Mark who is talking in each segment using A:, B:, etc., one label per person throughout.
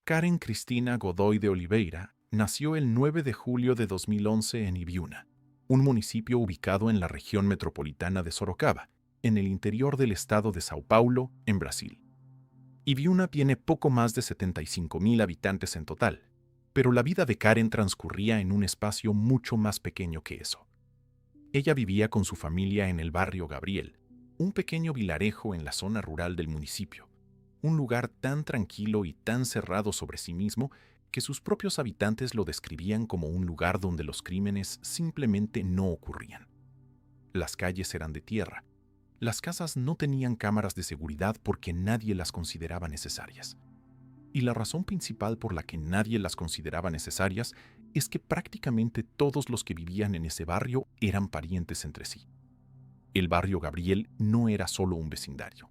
A: Karen Cristina Godoy de Oliveira nació el 9 de julio de 2011 en Ibiúna, un municipio ubicado en la región metropolitana de Sorocaba, en el interior del estado de Sao Paulo, en Brasil. Ibiúna tiene poco más de 75.000 habitantes en total, pero la vida de Karen transcurría en un espacio mucho más pequeño que eso. Ella vivía con su familia en el barrio Gabriel, un pequeño vilarejo en la zona rural del municipio, un lugar tan tranquilo y tan cerrado sobre sí mismo que sus propios habitantes lo describían como un lugar donde los crímenes simplemente no ocurrían. Las calles eran de tierra. Las casas no tenían cámaras de seguridad porque nadie las consideraba necesarias. Y la razón principal por la que nadie las consideraba necesarias es que prácticamente todos los que vivían en ese barrio eran parientes entre sí. El barrio Gabriel no era solo un vecindario.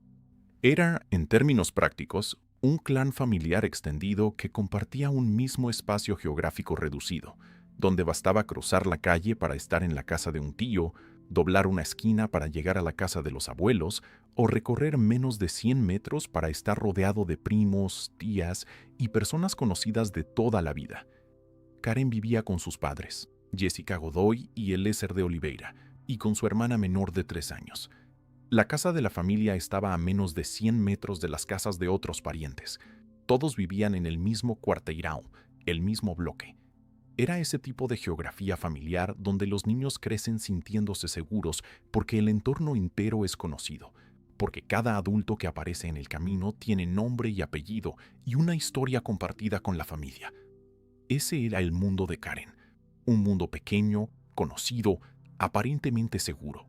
A: Era, en términos prácticos, un clan familiar extendido que compartía un mismo espacio geográfico reducido, donde bastaba cruzar la calle para estar en la casa de un tío, doblar una esquina para llegar a la casa de los abuelos o recorrer menos de 100 metros para estar rodeado de primos, tías y personas conocidas de toda la vida. Karen vivía con sus padres, Jessica Godoy y Eliezer de Oliveira, y con su hermana menor de 3 años. La casa de la familia estaba a menos de 100 metros de las casas de otros parientes. Todos vivían en el mismo cuarteirão, el mismo bloque. Era ese tipo de geografía familiar donde los niños crecen sintiéndose seguros porque el entorno entero es conocido, porque cada adulto que aparece en el camino tiene nombre y apellido y una historia compartida con la familia. Ese era el mundo de Karen, un mundo pequeño, conocido, aparentemente seguro.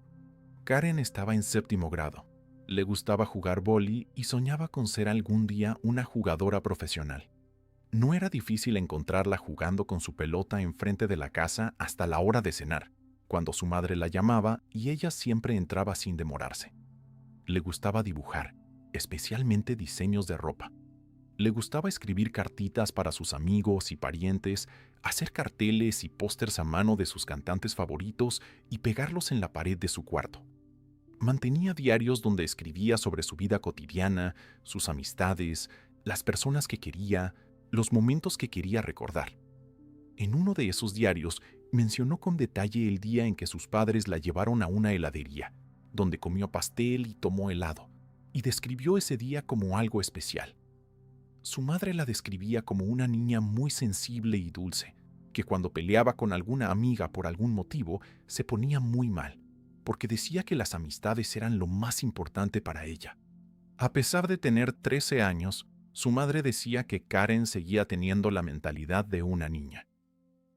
A: Karen estaba en 7º grado. Le gustaba jugar vóley y soñaba con ser algún día una jugadora profesional. No era difícil encontrarla jugando con su pelota enfrente de la casa hasta la hora de cenar, cuando su madre la llamaba y ella siempre entraba sin demorarse. Le gustaba dibujar, especialmente diseños de ropa. Le gustaba escribir cartitas para sus amigos y parientes, hacer carteles y pósters a mano de sus cantantes favoritos y pegarlos en la pared de su cuarto. Mantenía diarios donde escribía sobre su vida cotidiana, sus amistades, las personas que quería, los momentos que quería recordar. En uno de esos diarios mencionó con detalle el día en que sus padres la llevaron a una heladería, donde comió pastel y tomó helado, y describió ese día como algo especial. Su madre la describía como una niña muy sensible y dulce, que cuando peleaba con alguna amiga por algún motivo se ponía muy mal, porque decía que las amistades eran lo más importante para ella. A pesar de tener 13 años, su madre decía que Karen seguía teniendo la mentalidad de una niña.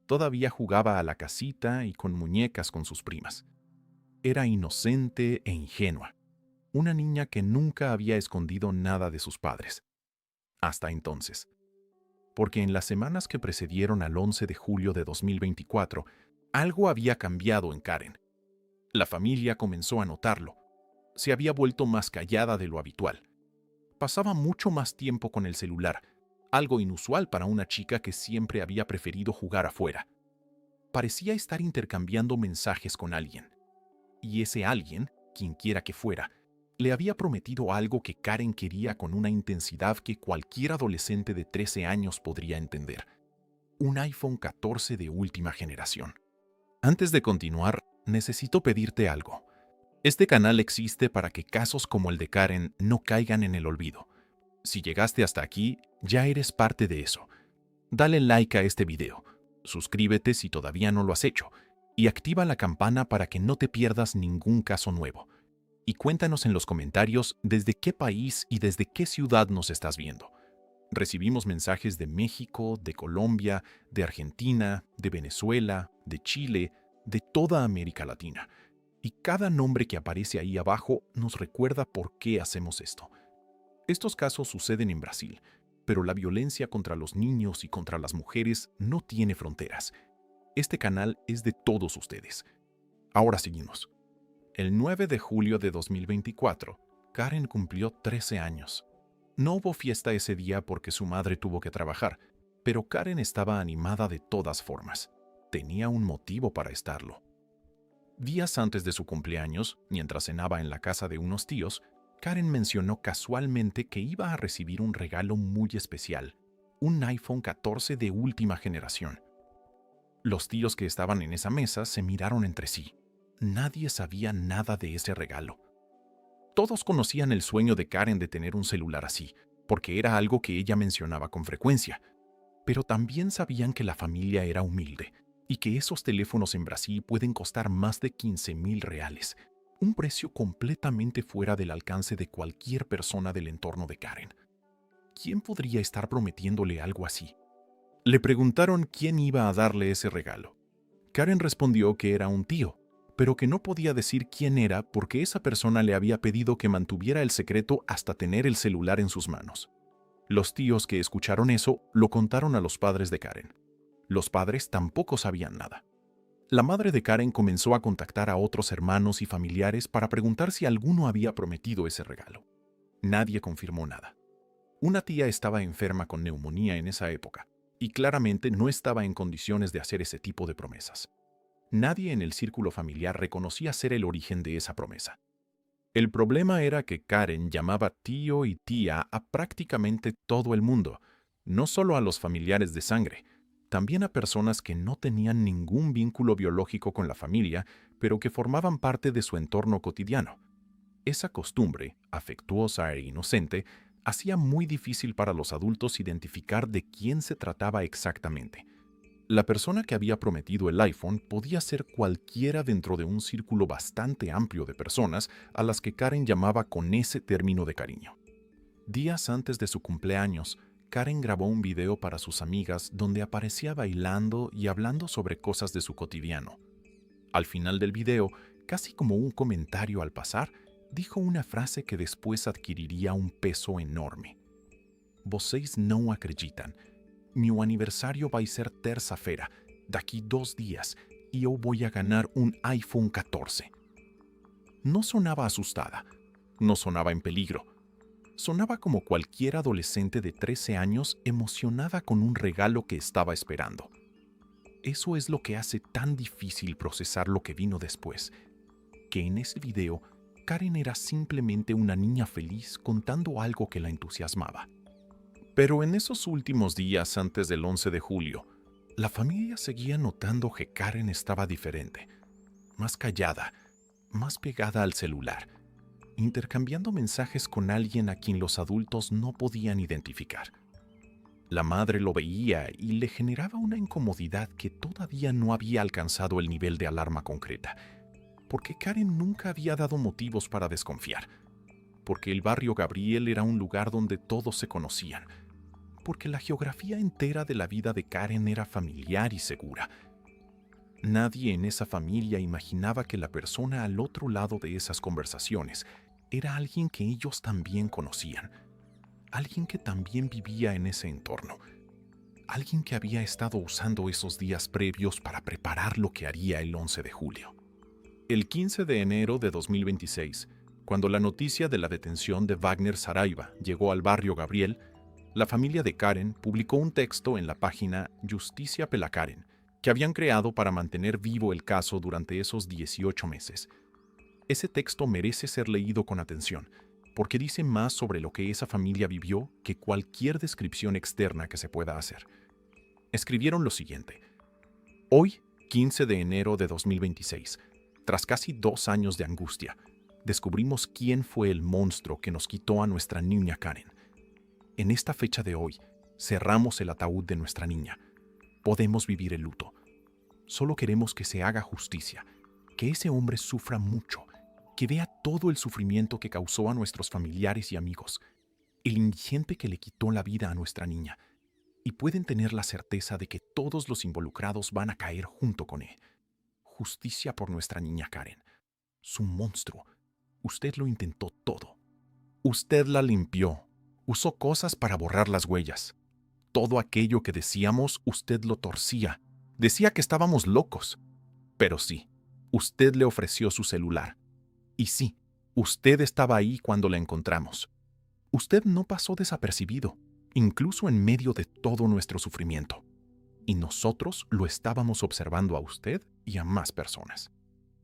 A: Todavía jugaba a la casita y con muñecas con sus primas. Era inocente e ingenua, una niña que nunca había escondido nada de sus padres. Hasta entonces. Porque en las semanas que precedieron al 11 de julio de 2024, algo había cambiado en Karen. La familia comenzó a notarlo. Se había vuelto más callada de lo habitual. Pasaba mucho más tiempo con el celular, algo inusual para una chica que siempre había preferido jugar afuera. Parecía estar intercambiando mensajes con alguien. Y ese alguien, quienquiera que fuera, le había prometido algo que Karen quería con una intensidad que cualquier adolescente de 13 años podría entender. Un iPhone 14 de última generación. Antes de continuar, necesito pedirte algo. Este canal existe para que casos como el de Karen no caigan en el olvido. Si llegaste hasta aquí, ya eres parte de eso. Dale like a este video, suscríbete si todavía no lo has hecho, y activa la campana para que no te pierdas ningún caso nuevo. Y cuéntanos en los comentarios desde qué país y desde qué ciudad nos estás viendo. Recibimos mensajes de México, de Colombia, de Argentina, de Venezuela, de Chile, de toda América Latina. Y cada nombre que aparece ahí abajo nos recuerda por qué hacemos esto. Estos casos suceden en Brasil, pero la violencia contra los niños y contra las mujeres no tiene fronteras. Este canal es de todos ustedes. Ahora seguimos. El 9 de julio de 2024, Karen cumplió 13 años. No hubo fiesta ese día porque su madre tuvo que trabajar, pero Karen estaba animada de todas formas. Tenía un motivo para estarlo. Días antes de su cumpleaños, mientras cenaba en la casa de unos tíos, Karen mencionó casualmente que iba a recibir un regalo muy especial, un iPhone 14 de última generación. Los tíos que estaban en esa mesa se miraron entre sí. Nadie sabía nada de ese regalo. Todos conocían el sueño de Karen de tener un celular así, porque era algo que ella mencionaba con frecuencia. Pero también sabían que la familia era humilde y que esos teléfonos en Brasil pueden costar más de 15.000 reales, un precio completamente fuera del alcance de cualquier persona del entorno de Karen. ¿Quién podría estar prometiéndole algo así? Le preguntaron quién iba a darle ese regalo. Karen respondió que era un tío, pero que no podía decir quién era porque esa persona le había pedido que mantuviera el secreto hasta tener el celular en sus manos. Los tíos que escucharon eso lo contaron a los padres de Karen. Los padres tampoco sabían nada. La madre de Karen comenzó a contactar a otros hermanos y familiares para preguntar si alguno había prometido ese regalo. Nadie confirmó nada. Una tía estaba enferma con neumonía en esa época y claramente no estaba en condiciones de hacer ese tipo de promesas. Nadie en el círculo familiar reconocía ser el origen de esa promesa. El problema era que Karen llamaba tío y tía a prácticamente todo el mundo, no solo a los familiares de sangre, también a personas que no tenían ningún vínculo biológico con la familia, pero que formaban parte de su entorno cotidiano. Esa costumbre, afectuosa e inocente, hacía muy difícil para los adultos identificar de quién se trataba exactamente. La persona que había prometido el iPhone podía ser cualquiera dentro de un círculo bastante amplio de personas a las que Karen llamaba con ese término de cariño. Días antes de su cumpleaños, Karen grabó un video para sus amigas donde aparecía bailando y hablando sobre cosas de su cotidiano. Al final del video, casi como un comentario al pasar, dijo una frase que después adquiriría un peso enorme. «Vocês não acreditam. Mi aniversario va a ser terça-feira, daqui 2 días, y yo voy a ganar un iPhone 14. No sonaba asustada, no sonaba en peligro. Sonaba como cualquier adolescente de 13 años emocionada con un regalo que estaba esperando. Eso es lo que hace tan difícil procesar lo que vino después, que en ese video Karen era simplemente una niña feliz contando algo que la entusiasmaba. Pero en esos últimos días antes del 11 de julio, la familia seguía notando que Karen estaba diferente, más callada, más pegada al celular, intercambiando mensajes con alguien a quien los adultos no podían identificar. La madre lo veía y le generaba una incomodidad que todavía no había alcanzado el nivel de alarma concreta, porque Karen nunca había dado motivos para desconfiar, porque el barrio Gabriel era un lugar donde todos se conocían, porque la geografía entera de la vida de Karen era familiar y segura. Nadie en esa familia imaginaba que la persona al otro lado de esas conversaciones era alguien que ellos también conocían, alguien que también vivía en ese entorno, alguien que había estado usando esos días previos para preparar lo que haría el 11 de julio. El 15 de enero de 2026, cuando la noticia de la detención de Wagner Saraiva llegó al barrio Gabriel, la familia de Karen publicó un texto en la página Justicia pela Karen, que habían creado para mantener vivo el caso durante esos 18 meses. Ese texto merece ser leído con atención, porque dice más sobre lo que esa familia vivió que cualquier descripción externa que se pueda hacer. Escribieron lo siguiente: hoy, 15 de enero de 2026, tras casi 2 años de angustia, descubrimos quién fue el monstruo que nos quitó a nuestra niña Karen. En esta fecha de hoy, cerramos el ataúd de nuestra niña. Podemos vivir el luto. Solo queremos que se haga justicia, que ese hombre sufra mucho, que vea todo el sufrimiento que causó a nuestros familiares y amigos, el indigente que le quitó la vida a nuestra niña, y pueden tener la certeza de que todos los involucrados van a caer junto con él. Justicia por nuestra niña Karen. Su monstruo. Usted lo intentó todo. Usted la limpió. Usó cosas para borrar las huellas. Todo aquello que decíamos, usted lo torcía. Decía que estábamos locos. Pero sí, usted le ofreció su celular. Y sí, usted estaba ahí cuando la encontramos. Usted no pasó desapercibido, incluso en medio de todo nuestro sufrimiento. Y nosotros lo estábamos observando a usted y a más personas.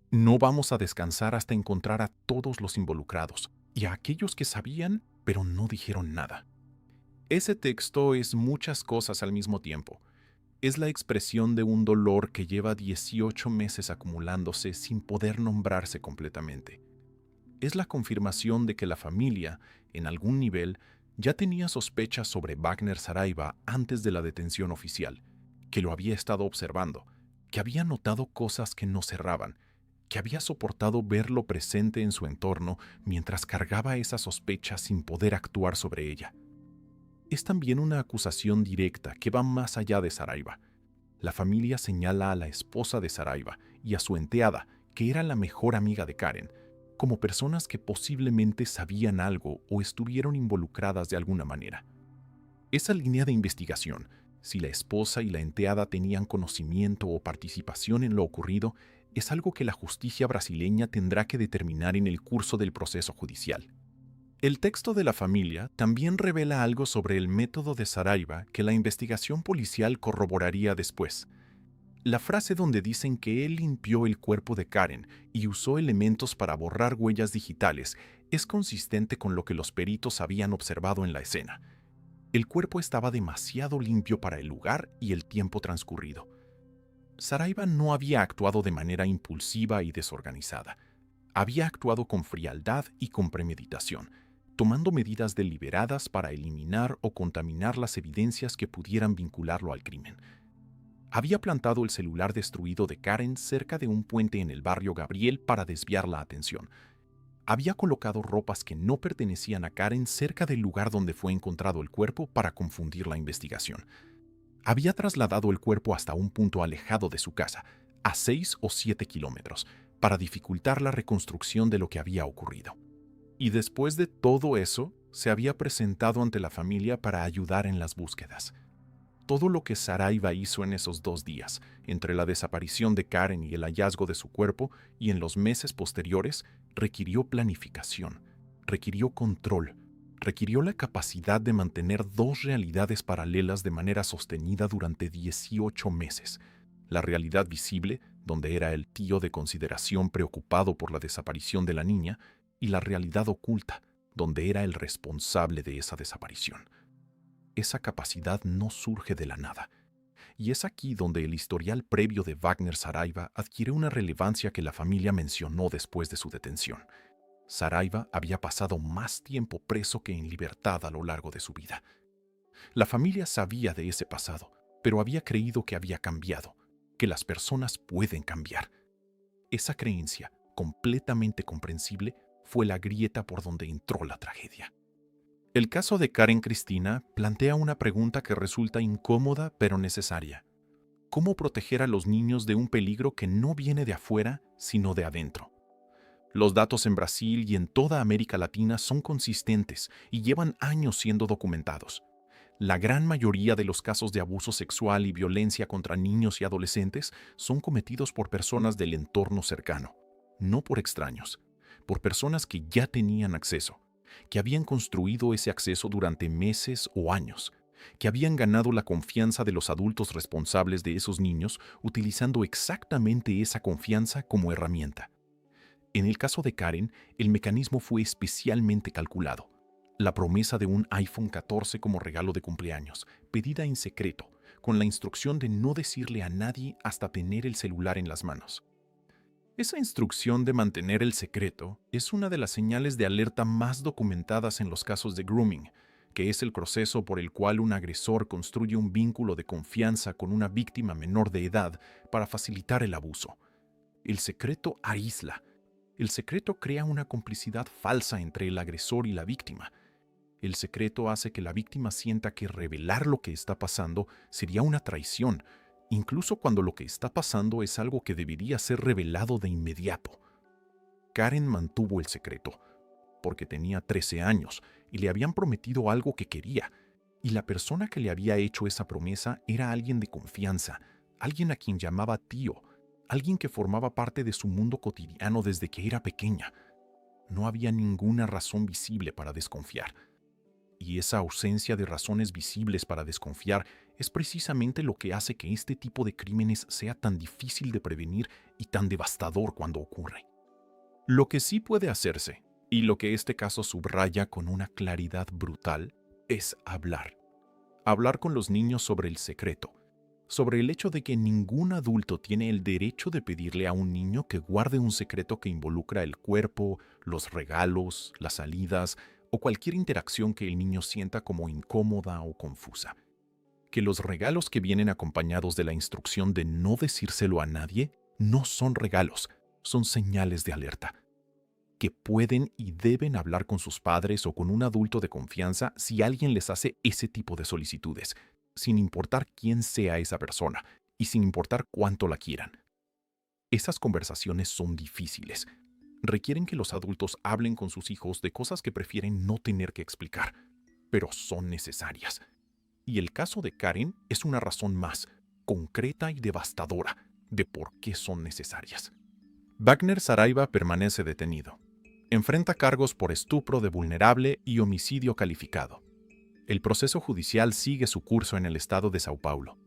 A: No vamos a descansar hasta encontrar a todos los involucrados y a aquellos que sabían, pero no dijeron nada. Ese texto es muchas cosas al mismo tiempo. Es la expresión de un dolor que lleva 18 meses acumulándose sin poder nombrarse completamente. Es la confirmación de que la familia, en algún nivel, ya tenía sospechas sobre Wagner Saraiva antes de la detención oficial, que lo había estado observando, que había notado cosas que no cerraban, que había soportado verlo presente en su entorno mientras cargaba esa sospecha sin poder actuar sobre ella. Es también una acusación directa que va más allá de Saraiva. La familia señala a la esposa de Saraiva y a su enteada, que era la mejor amiga de Karen, como personas que posiblemente sabían algo o estuvieron involucradas de alguna manera. Esa línea de investigación, si la esposa y la enteada tenían conocimiento o participación en lo ocurrido, es algo que la justicia brasileña tendrá que determinar en el curso del proceso judicial. El texto de la familia también revela algo sobre el método de Saraiva que la investigación policial corroboraría después. La frase donde dicen que él limpió el cuerpo de Karen y usó elementos para borrar huellas digitales es consistente con lo que los peritos habían observado en la escena. El cuerpo estaba demasiado limpio para el lugar y el tiempo transcurrido. Saraiva no había actuado de manera impulsiva y desorganizada. Había actuado con frialdad y con premeditación, tomando medidas deliberadas para eliminar o contaminar las evidencias que pudieran vincularlo al crimen. Había plantado el celular destruido de Karen cerca de un puente en el barrio Gabriel para desviar la atención. Había colocado ropas que no pertenecían a Karen cerca del lugar donde fue encontrado el cuerpo para confundir la investigación. Había trasladado el cuerpo hasta un punto alejado de su casa, a 6 o 7 kilómetros, para dificultar la reconstrucción de lo que había ocurrido. Y después de todo eso, se había presentado ante la familia para ayudar en las búsquedas. Todo lo que Saraiva hizo en esos 2 días, entre la desaparición de Karen y el hallazgo de su cuerpo, y en los meses posteriores, requirió planificación, requirió control, requirió la capacidad de mantener 2 realidades paralelas de manera sostenida durante 18 meses. La realidad visible, donde era el tío de consideración preocupado por la desaparición de la niña, y la realidad oculta, donde era el responsable de esa desaparición. Esa capacidad no surge de la nada. Y es aquí donde el historial previo de Wagner Saraiva adquiere una relevancia que la familia mencionó después de su detención. Saraiva había pasado más tiempo preso que en libertad a lo largo de su vida. La familia sabía de ese pasado, pero había creído que había cambiado, que las personas pueden cambiar. Esa creencia, completamente comprensible, fue la grieta por donde entró la tragedia. El caso de Karen Cristina plantea una pregunta que resulta incómoda pero necesaria. ¿Cómo proteger a los niños de un peligro que no viene de afuera, sino de adentro? Los datos en Brasil y en toda América Latina son consistentes y llevan años siendo documentados. La gran mayoría de los casos de abuso sexual y violencia contra niños y adolescentes son cometidos por personas del entorno cercano, no por extraños, por personas que ya tenían acceso, que habían construido ese acceso durante meses o años, que habían ganado la confianza de los adultos responsables de esos niños utilizando exactamente esa confianza como herramienta. En el caso de Karen, el mecanismo fue especialmente calculado. La promesa de un iPhone 14 como regalo de cumpleaños, pedida en secreto, con la instrucción de no decirle a nadie hasta tener el celular en las manos. Esa instrucción de mantener el secreto es una de las señales de alerta más documentadas en los casos de grooming, que es el proceso por el cual un agresor construye un vínculo de confianza con una víctima menor de edad para facilitar el abuso. El secreto aísla. El secreto crea una complicidad falsa entre el agresor y la víctima. El secreto hace que la víctima sienta que revelar lo que está pasando sería una traición, incluso cuando lo que está pasando es algo que debería ser revelado de inmediato. Karen mantuvo el secreto, porque tenía 13 años y le habían prometido algo que quería, y la persona que le había hecho esa promesa era alguien de confianza, alguien a quien llamaba tío, alguien que formaba parte de su mundo cotidiano desde que era pequeña. No había ninguna razón visible para desconfiar. Y esa ausencia de razones visibles para desconfiar es precisamente lo que hace que este tipo de crímenes sea tan difícil de prevenir y tan devastador cuando ocurre. Lo que sí puede hacerse, y lo que este caso subraya con una claridad brutal, es hablar. hablar con los niños sobre el secreto, sobre el hecho de que ningún adulto tiene el derecho de pedirle a un niño que guarde un secreto que involucra el cuerpo, los regalos, las salidas o cualquier interacción que el niño sienta como incómoda o confusa. Que los regalos que vienen acompañados de la instrucción de no decírselo a nadie no son regalos, son señales de alerta. Que pueden y deben hablar con sus padres o con un adulto de confianza si alguien les hace ese tipo de solicitudes, sin importar quién sea esa persona y sin importar cuánto la quieran. Esas conversaciones son difíciles. Requieren que los adultos hablen con sus hijos de cosas que prefieren no tener que explicar, pero son necesarias. Y el caso de Karen es una razón más, concreta y devastadora, de por qué son necesarias. Wagner Saraiva permanece detenido. Enfrenta cargos por estupro de vulnerable y homicidio calificado. El proceso judicial sigue su curso en el estado de Sao Paulo.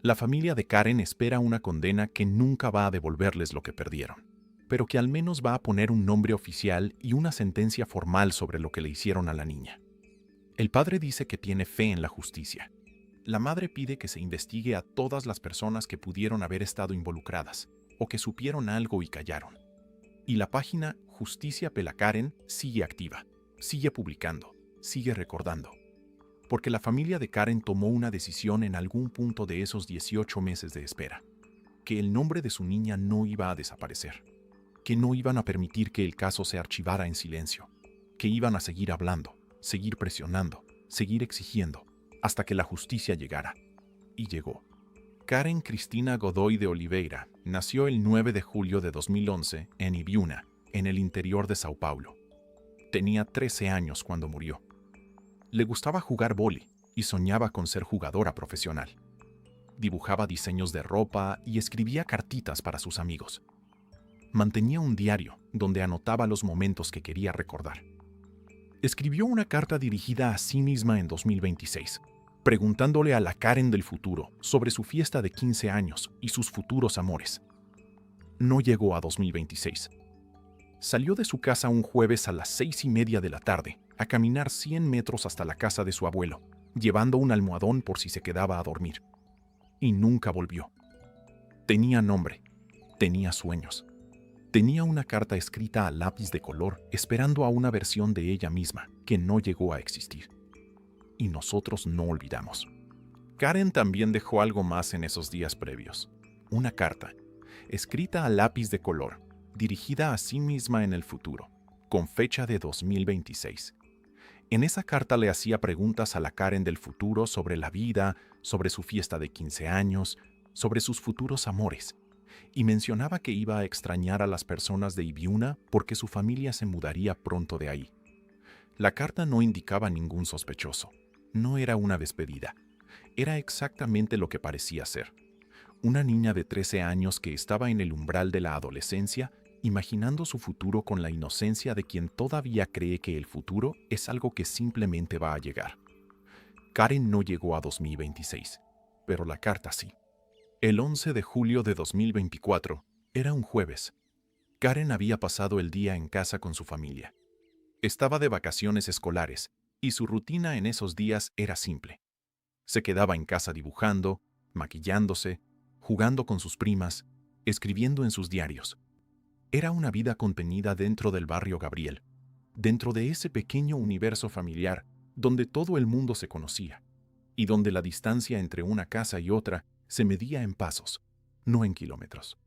A: La familia de Karen espera una condena que nunca va a devolverles lo que perdieron, pero que al menos va a poner un nombre oficial y una sentencia formal sobre lo que le hicieron a la niña. El padre dice que tiene fe en la justicia. La madre pide que se investigue a todas las personas que pudieron haber estado involucradas o que supieron algo y callaron. Y la página Justicia Pela Karen sigue activa, sigue publicando, sigue recordando. Porque la familia de Karen tomó una decisión en algún punto de esos 18 meses de espera, que el nombre de su niña no iba a desaparecer, que no iban a permitir que el caso se archivara en silencio, que iban a seguir hablando, seguir presionando, seguir exigiendo, hasta que la justicia llegara. Y llegó. Karen Cristina Godoy de Oliveira nació el 9 de julio de 2011 en Ibiúna, en el interior de Sao Paulo. Tenía 13 años cuando murió. Le gustaba jugar vóley y soñaba con ser jugadora profesional. Dibujaba diseños de ropa y escribía cartitas para sus amigos. Mantenía un diario donde anotaba los momentos que quería recordar. Escribió una carta dirigida a sí misma en 2026, preguntándole a la Karen del futuro sobre su fiesta de 15 años y sus futuros amores. No llegó a 2026. Salió de su casa un jueves a las 6:30 de la tarde a caminar 100 metros hasta la casa de su abuelo, llevando un almohadón por si se quedaba a dormir. Y nunca volvió. Tenía nombre, tenía sueños. Tenía una carta escrita a lápiz de color esperando a una versión de ella misma que no llegó a existir. Y nosotros no olvidamos. Karen también dejó algo más en esos días previos. Una carta, escrita a lápiz de color, dirigida a sí misma en el futuro, con fecha de 2026. En esa carta le hacía preguntas a la Karen del futuro sobre la vida, sobre su fiesta de 15 años, sobre sus futuros amores, y mencionaba que iba a extrañar a las personas de Ibiúna porque su familia se mudaría pronto de ahí. La carta no indicaba ningún sospechoso. No era una despedida. Era exactamente lo que parecía ser. Una niña de 13 años que estaba en el umbral de la adolescencia, imaginando su futuro con la inocencia de quien todavía cree que el futuro es algo que simplemente va a llegar. Karen no llegó a 2026, pero la carta sí. El 11 de julio de 2024 era un jueves. Karen había pasado el día en casa con su familia. Estaba de vacaciones escolares y su rutina en esos días era simple. Se quedaba en casa dibujando, maquillándose, jugando con sus primas, escribiendo en sus diarios. Era una vida contenida dentro del barrio Gabriel, dentro de ese pequeño universo familiar donde todo el mundo se conocía y donde la distancia entre una casa y otra se medía en pasos, no en kilómetros.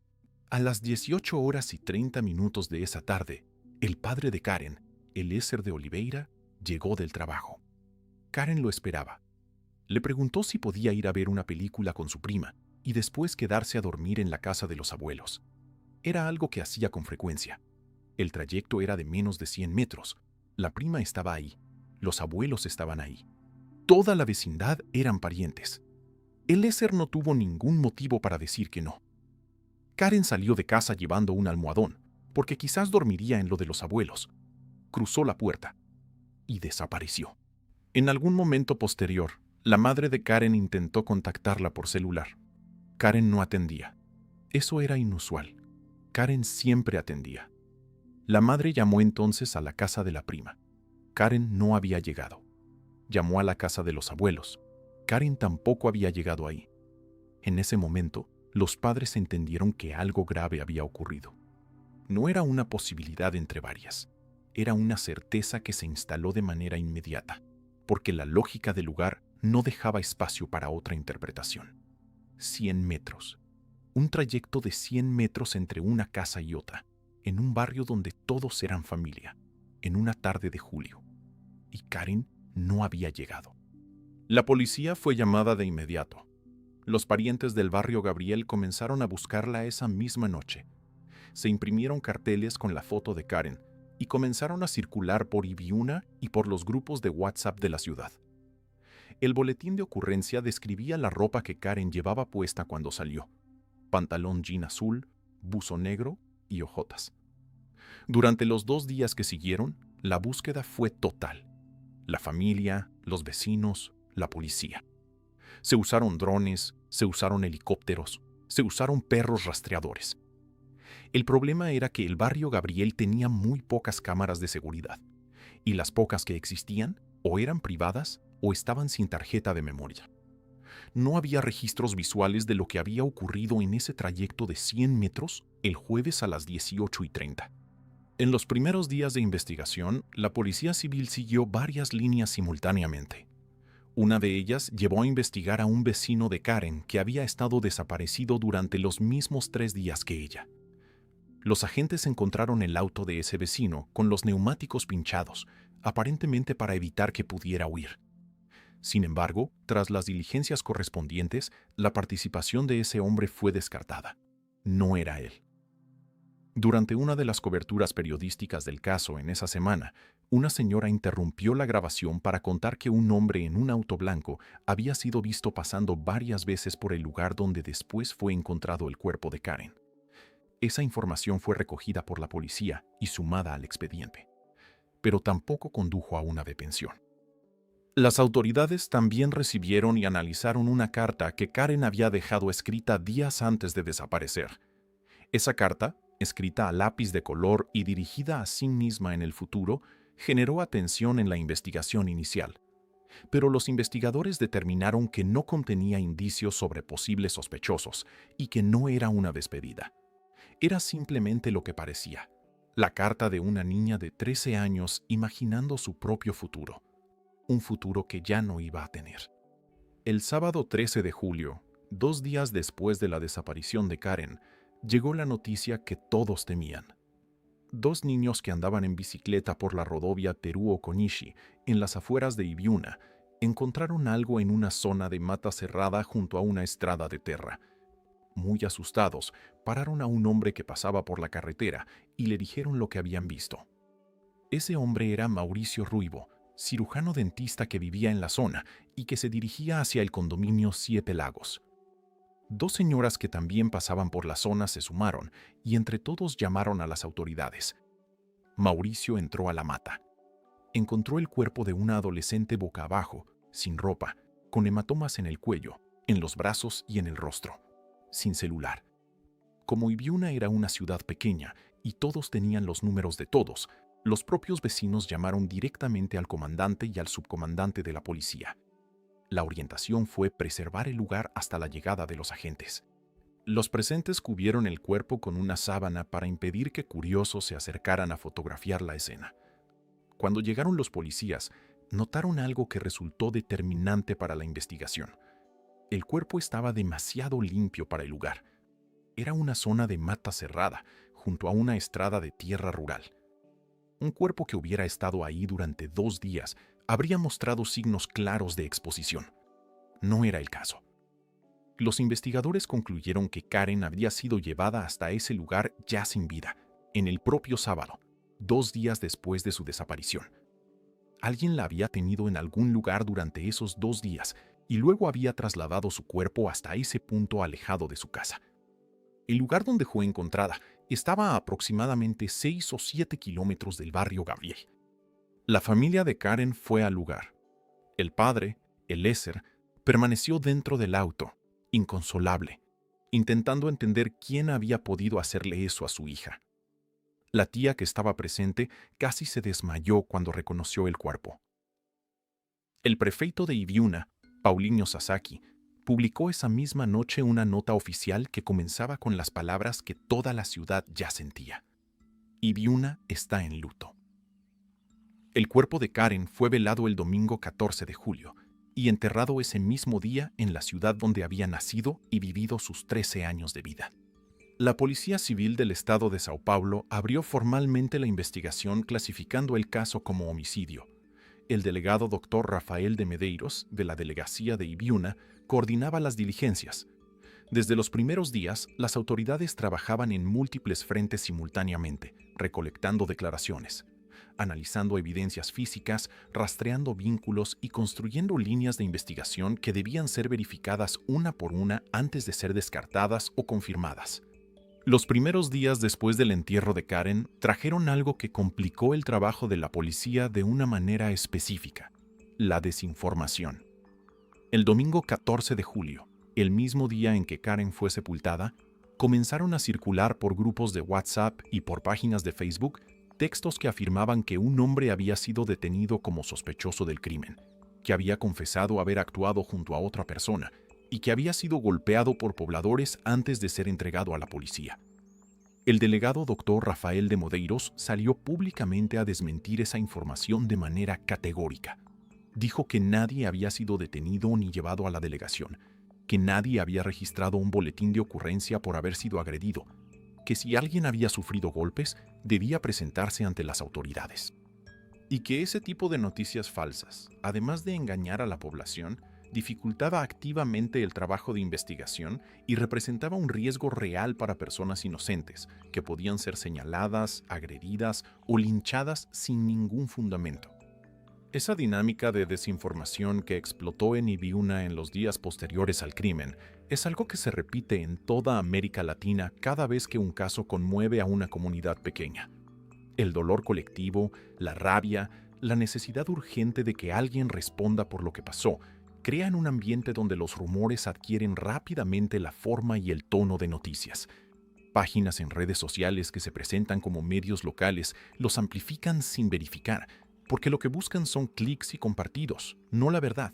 A: A las 18:30 de esa tarde, el padre de Karen, Eliezer de Oliveira, llegó del trabajo. Karen lo esperaba. Le preguntó si podía ir a ver una película con su prima y después quedarse a dormir en la casa de los abuelos. Era algo que hacía con frecuencia. El trayecto era de menos de 100 metros. La prima estaba ahí. Los abuelos estaban ahí. Toda la vecindad eran parientes. Eliezer no tuvo ningún motivo para decir que no. Karen salió de casa llevando un almohadón, porque quizás dormiría en lo de los abuelos. Cruzó la puerta y desapareció. En algún momento posterior, la madre de Karen intentó contactarla por celular. Karen no atendía. Eso era inusual. Karen siempre atendía. La madre llamó entonces a la casa de la prima. Karen no había llegado. Llamó a la casa de los abuelos. Karen tampoco había llegado ahí. En ese momento, los padres entendieron que algo grave había ocurrido. No era una posibilidad entre varias, era una certeza que se instaló de manera inmediata, porque la lógica del lugar no dejaba espacio para otra interpretación. 100 metros. Un trayecto de 100 metros entre una casa y otra, en un barrio donde todos eran familia, en una tarde de julio. Y Karen no había llegado. La policía fue llamada de inmediato. Los parientes del barrio Gabriel comenzaron a buscarla esa misma noche. Se imprimieron carteles con la foto de Karen y comenzaron a circular por Ibiúna y por los grupos de WhatsApp de la ciudad. El boletín de ocurrencia describía la ropa que Karen llevaba puesta cuando salió: pantalón jean azul, buzo negro y ojotas. Durante los 2 días que siguieron, la búsqueda fue total. La familia, los vecinos, la policía. Se usaron drones, se usaron helicópteros, se usaron perros rastreadores. El problema era que el barrio Gabriel tenía muy pocas cámaras de seguridad, y las pocas que existían o eran privadas o estaban sin tarjeta de memoria. No había registros visuales de lo que había ocurrido en ese trayecto de 100 metros el jueves a las 18:30. En los primeros días de investigación, la Policía Civil siguió varias líneas simultáneamente. Una de ellas llevó a investigar a un vecino de Karen que había estado desaparecido durante los mismos 3 días que ella. Los agentes encontraron el auto de ese vecino con los neumáticos pinchados, aparentemente para evitar que pudiera huir. Sin embargo, tras las diligencias correspondientes, la participación de ese hombre fue descartada. No era él. Durante una de las coberturas periodísticas del caso en esa semana, una señora interrumpió la grabación para contar que un hombre en un auto blanco había sido visto pasando varias veces por el lugar donde después fue encontrado el cuerpo de Karen. Esa información fue recogida por la policía y sumada al expediente, pero tampoco condujo a una detención. Las autoridades también recibieron y analizaron una carta que Karen había dejado escrita días antes de desaparecer. Esa carta, escrita a lápiz de color y dirigida a sí misma en el futuro, generó atención en la investigación inicial. Pero los investigadores determinaron que no contenía indicios sobre posibles sospechosos y que no era una despedida. Era simplemente lo que parecía: la carta de una niña de 13 años imaginando su propio futuro, un futuro que ya no iba a tener. El sábado 13 de julio, 2 días después de la desaparición de Karen, llegó la noticia que todos temían. 2 niños que andaban en bicicleta por la rodovia Teruo-Konishi, en las afueras de Ibiúna, encontraron algo en una zona de mata cerrada junto a una estrada de terra. Muy asustados, pararon a un hombre que pasaba por la carretera y le dijeron lo que habían visto. Ese hombre era Mauricio Ruivo, cirujano dentista que vivía en la zona y que se dirigía hacia el condominio Siete Lagos. 2 señoras que también pasaban por la zona se sumaron y entre todos llamaron a las autoridades. Mauricio entró a la mata. Encontró el cuerpo de una adolescente boca abajo, sin ropa, con hematomas en el cuello, en los brazos y en el rostro, sin celular. Como Ibiúna era una ciudad pequeña y todos tenían los números de todos, los propios vecinos llamaron directamente al comandante y al subcomandante de la policía. La orientación fue preservar el lugar hasta la llegada de los agentes. Los presentes cubrieron el cuerpo con una sábana para impedir que curiosos se acercaran a fotografiar la escena. Cuando llegaron los policías, notaron algo que resultó determinante para la investigación. El cuerpo estaba demasiado limpio para el lugar. Era una zona de mata cerrada, junto a una estrada de tierra rural. Un cuerpo que hubiera estado ahí durante 2 días habría mostrado signos claros de exposición. No era el caso. Los investigadores concluyeron que Karen había sido llevada hasta ese lugar ya sin vida, en el propio sábado, 2 días después de su desaparición. Alguien la había tenido en algún lugar durante esos 2 días y luego había trasladado su cuerpo hasta ese punto alejado de su casa. El lugar donde fue encontrada estaba a aproximadamente 6 o 7 kilómetros del barrio Gabriel. La familia de Karen fue al lugar. El padre, Eliezer, permaneció dentro del auto, inconsolable, intentando entender quién había podido hacerle eso a su hija. La tía que estaba presente casi se desmayó cuando reconoció el cuerpo. El prefeito de Ibiúna, Paulinho Sasaki, publicó esa misma noche una nota oficial que comenzaba con las palabras que toda la ciudad ya sentía. Ibiúna está en luto. El cuerpo de Karen fue velado el domingo 14 de julio y enterrado ese mismo día en la ciudad donde había nacido y vivido sus 13 años de vida. La Policía Civil del Estado de Sao Paulo abrió formalmente la investigación clasificando el caso como homicidio. El delegado Dr. Rafael de Medeiros, de la Delegacia de Ibiúna, coordinaba las diligencias. Desde los primeros días, las autoridades trabajaban en múltiples frentes simultáneamente, recolectando declaraciones, analizando evidencias físicas, rastreando vínculos y construyendo líneas de investigación que debían ser verificadas una por una antes de ser descartadas o confirmadas. Los primeros días después del entierro de Karen trajeron algo que complicó el trabajo de la policía de una manera específica: la desinformación. El domingo 14 de julio, el mismo día en que Karen fue sepultada, comenzaron a circular por grupos de WhatsApp y por páginas de Facebook textos que afirmaban que un hombre había sido detenido como sospechoso del crimen, que había confesado haber actuado junto a otra persona y que había sido golpeado por pobladores antes de ser entregado a la policía. El delegado Dr. Rafael de Medeiros salió públicamente a desmentir esa información de manera categórica. Dijo que nadie había sido detenido ni llevado a la delegación, que nadie había registrado un boletín de ocurrencia por haber sido agredido, que si alguien había sufrido golpes, debía presentarse ante las autoridades. Y que ese tipo de noticias falsas, además de engañar a la población, dificultaba activamente el trabajo de investigación y representaba un riesgo real para personas inocentes, que podían ser señaladas, agredidas o linchadas sin ningún fundamento. Esa dinámica de desinformación que explotó en Ibiúna en los días posteriores al crimen es algo que se repite en toda América Latina cada vez que un caso conmueve a una comunidad pequeña. El dolor colectivo, la rabia, la necesidad urgente de que alguien responda por lo que pasó, crean un ambiente donde los rumores adquieren rápidamente la forma y el tono de noticias. Páginas en redes sociales que se presentan como medios locales los amplifican sin verificar, porque lo que buscan son clics y compartidos, no la verdad.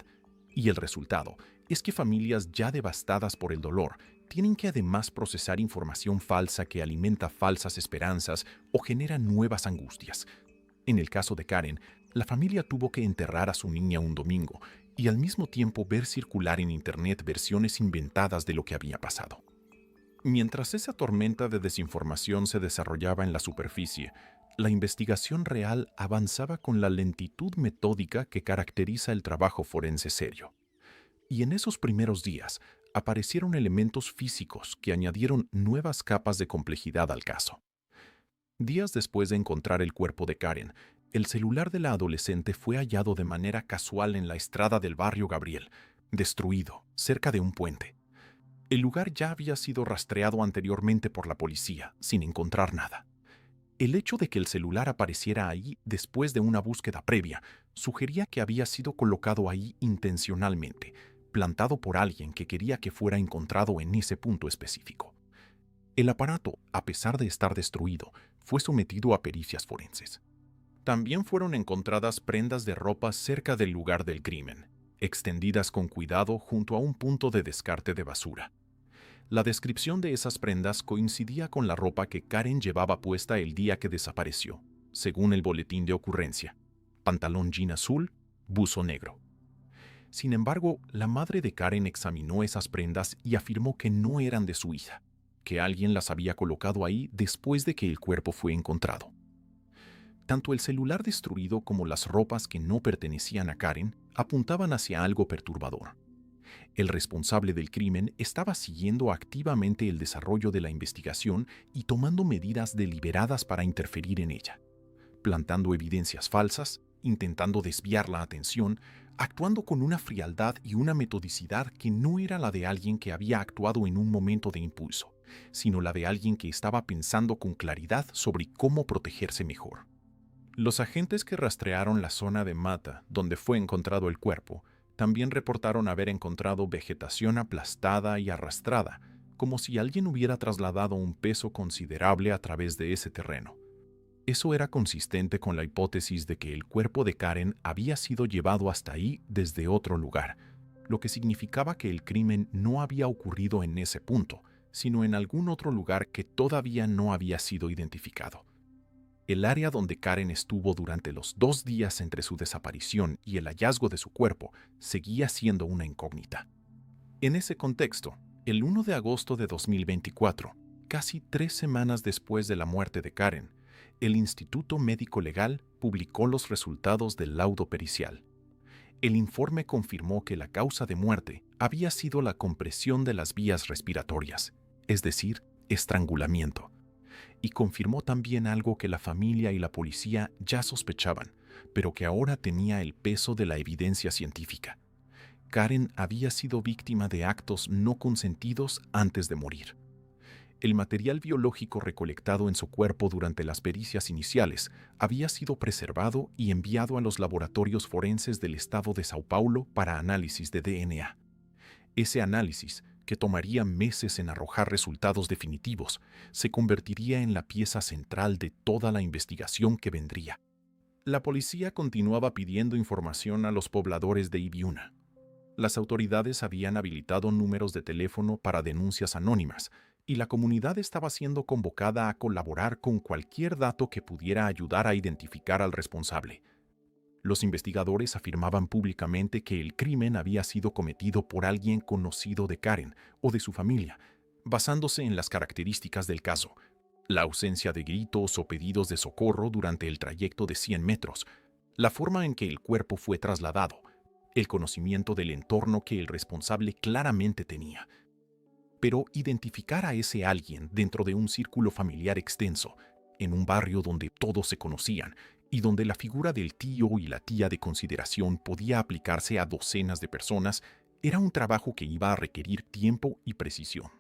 A: Y el resultado es que familias ya devastadas por el dolor tienen que además procesar información falsa que alimenta falsas esperanzas o genera nuevas angustias. En el caso de Karen, la familia tuvo que enterrar a su niña un domingo y al mismo tiempo ver circular en Internet versiones inventadas de lo que había pasado. Mientras esa tormenta de desinformación se desarrollaba en la superficie, la investigación real avanzaba con la lentitud metódica que caracteriza el trabajo forense serio. Y en esos primeros días aparecieron elementos físicos que añadieron nuevas capas de complejidad al caso. Días después de encontrar el cuerpo de Karen, el celular de la adolescente fue hallado de manera casual en la estrada del barrio Gabriel, destruido, cerca de un puente. El lugar ya había sido rastreado anteriormente por la policía, sin encontrar nada. El hecho de que el celular apareciera ahí después de una búsqueda previa sugería que había sido colocado ahí intencionalmente, plantado por alguien que quería que fuera encontrado en ese punto específico. El aparato, a pesar de estar destruido, fue sometido a pericias forenses. También fueron encontradas prendas de ropa cerca del lugar del crimen, extendidas con cuidado junto a un punto de descarte de basura. La descripción de esas prendas coincidía con la ropa que Karen llevaba puesta el día que desapareció, según el boletín de ocurrencia: pantalón jean azul, buzo negro. Sin embargo, la madre de Karen examinó esas prendas y afirmó que no eran de su hija, que alguien las había colocado ahí después de que el cuerpo fue encontrado. Tanto el celular destruido como las ropas que no pertenecían a Karen apuntaban hacia algo perturbador. El responsable del crimen estaba siguiendo activamente el desarrollo de la investigación y tomando medidas deliberadas para interferir en ella, plantando evidencias falsas, intentando desviar la atención, actuando con una frialdad y una metodicidad que no era la de alguien que había actuado en un momento de impulso, sino la de alguien que estaba pensando con claridad sobre cómo protegerse mejor. Los agentes que rastrearon la zona de mata donde fue encontrado el cuerpo también reportaron haber encontrado vegetación aplastada y arrastrada, como si alguien hubiera trasladado un peso considerable a través de ese terreno. Eso era consistente con la hipótesis de que el cuerpo de Karen había sido llevado hasta ahí desde otro lugar, lo que significaba que el crimen no había ocurrido en ese punto, sino en algún otro lugar que todavía no había sido identificado. El área donde Karen estuvo durante los 2 días entre su desaparición y el hallazgo de su cuerpo seguía siendo una incógnita. En ese contexto, el 1 de agosto de 2024, casi 3 semanas después de la muerte de Karen, el Instituto Médico Legal publicó los resultados del laudo pericial. El informe confirmó que la causa de muerte había sido la compresión de las vías respiratorias, es decir, estrangulamiento, y confirmó también algo que la familia y la policía ya sospechaban, pero que ahora tenía el peso de la evidencia científica. Karen había sido víctima de actos no consentidos antes de morir. El material biológico recolectado en su cuerpo durante las pericias iniciales había sido preservado y enviado a los laboratorios forenses del estado de Sao Paulo para análisis de DNA. Ese análisis, que tomaría meses en arrojar resultados definitivos, se convertiría en la pieza central de toda la investigación que vendría. La policía continuaba pidiendo información a los pobladores de Ibiúna. Las autoridades habían habilitado números de teléfono para denuncias anónimas, y la comunidad estaba siendo convocada a colaborar con cualquier dato que pudiera ayudar a identificar al responsable. Los investigadores afirmaban públicamente que el crimen había sido cometido por alguien conocido de Karen o de su familia, basándose en las características del caso: la ausencia de gritos o pedidos de socorro durante el trayecto de 100 metros, la forma en que el cuerpo fue trasladado, el conocimiento del entorno que el responsable claramente tenía. Pero identificar a ese alguien dentro de un círculo familiar extenso, en un barrio donde todos se conocían y donde la figura del tío y la tía de consideración podía aplicarse a docenas de personas, era un trabajo que iba a requerir tiempo y precisión.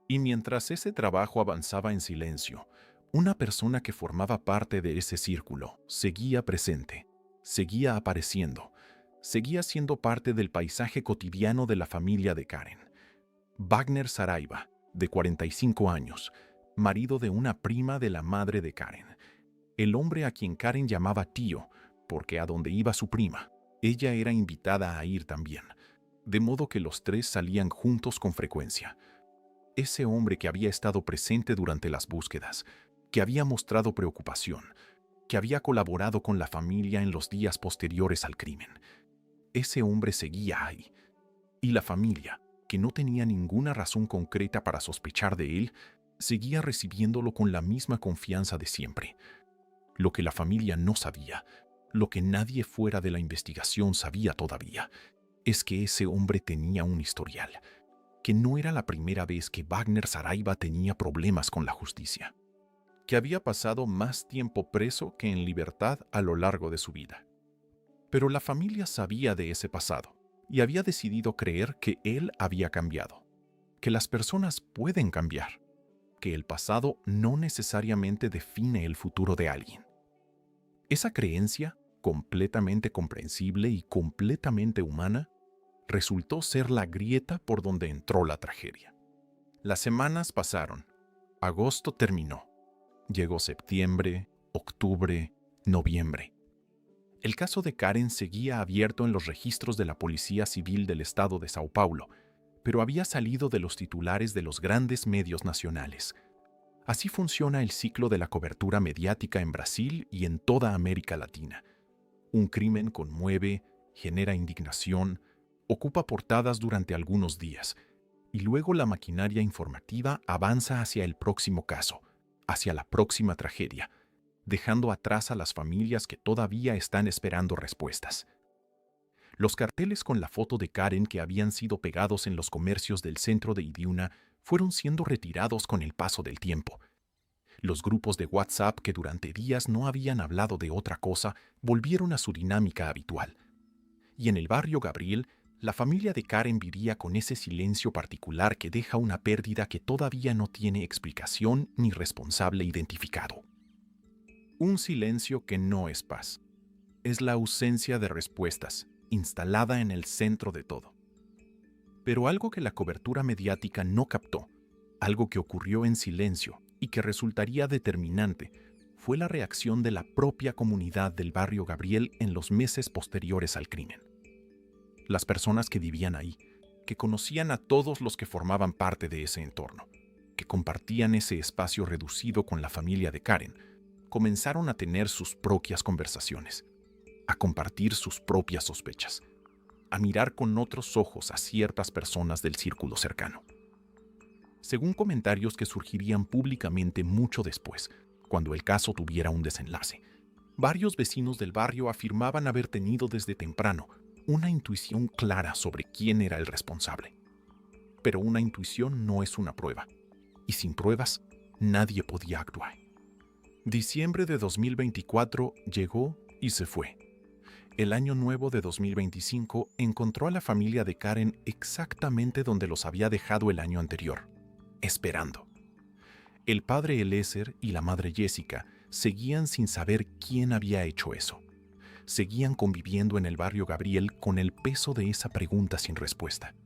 A: Y mientras ese trabajo avanzaba en silencio, una persona que formaba parte de ese círculo seguía presente, seguía apareciendo, seguía siendo parte del paisaje cotidiano de la familia de Karen. Wagner Saraiva, de 45 años, marido de una prima de la madre de Karen. El hombre a quien Karen llamaba tío, porque a donde iba su prima, ella era invitada a ir también, de modo que los tres salían juntos con frecuencia. Ese hombre que había estado presente durante las búsquedas, que había mostrado preocupación, que había colaborado con la familia en los días posteriores al crimen. Ese hombre seguía ahí, y la familia, que no tenía ninguna razón concreta para sospechar de él, seguía recibiéndolo con la misma confianza de siempre. Lo que la familia no sabía, lo que nadie fuera de la investigación sabía todavía, es que ese hombre tenía un historial, que no era la primera vez que Wagner Saraiva tenía problemas con la justicia, que había pasado más tiempo preso que en libertad a lo largo de su vida. Pero la familia sabía de ese pasado y había decidido creer que él había cambiado, que las personas pueden cambiar, que el pasado no necesariamente define el futuro de alguien. Esa creencia, completamente comprensible y completamente humana, resultó ser la grieta por donde entró la tragedia. Las semanas pasaron, agosto terminó, llegó septiembre, octubre, noviembre. El caso de Karen seguía abierto en los registros de la Policía Civil del estado de Sao Paulo, pero había salido de los titulares de los grandes medios nacionales. Así funciona el ciclo de la cobertura mediática en Brasil y en toda América Latina. Un crimen conmueve, genera indignación, ocupa portadas durante algunos días, y luego la maquinaria informativa avanza hacia el próximo caso, hacia la próxima tragedia, dejando atrás a las familias que todavía están esperando respuestas. Los carteles con la foto de Karen que habían sido pegados en los comercios del centro de Ibiúna fueron siendo retirados con el paso del tiempo. Los grupos de WhatsApp que durante días no habían hablado de otra cosa volvieron a su dinámica habitual. Y en el barrio Gabriel, la familia de Karen vivía con ese silencio particular que deja una pérdida que todavía no tiene explicación ni responsable identificado. Un silencio que no es paz. Es la ausencia de respuestas, instalada en el centro de todo. Pero algo que la cobertura mediática no captó, algo que ocurrió en silencio y que resultaría determinante, fue la reacción de la propia comunidad del barrio Gabriel en los meses posteriores al crimen. las personas que vivían ahí, que conocían a todos los que formaban parte de ese entorno, que compartían ese espacio reducido con la familia de Karen, comenzaron a tener sus propias conversaciones, a compartir sus propias sospechas, a mirar con otros ojos a ciertas personas del círculo cercano. Según comentarios que surgirían públicamente mucho después, cuando el caso tuviera un desenlace, varios vecinos del barrio afirmaban haber tenido desde temprano una intuición clara sobre quién era el responsable. Pero una intuición no es una prueba, y sin pruebas nadie podía actuar. Diciembre de 2024 llegó y se fue. El año nuevo de 2025 encontró a la familia de Karen exactamente donde los había dejado el año anterior, esperando. El padre Eliezer y la madre Jessica seguían sin saber quién había hecho eso. Seguían conviviendo en el barrio Gabriel con el peso de esa pregunta sin respuesta.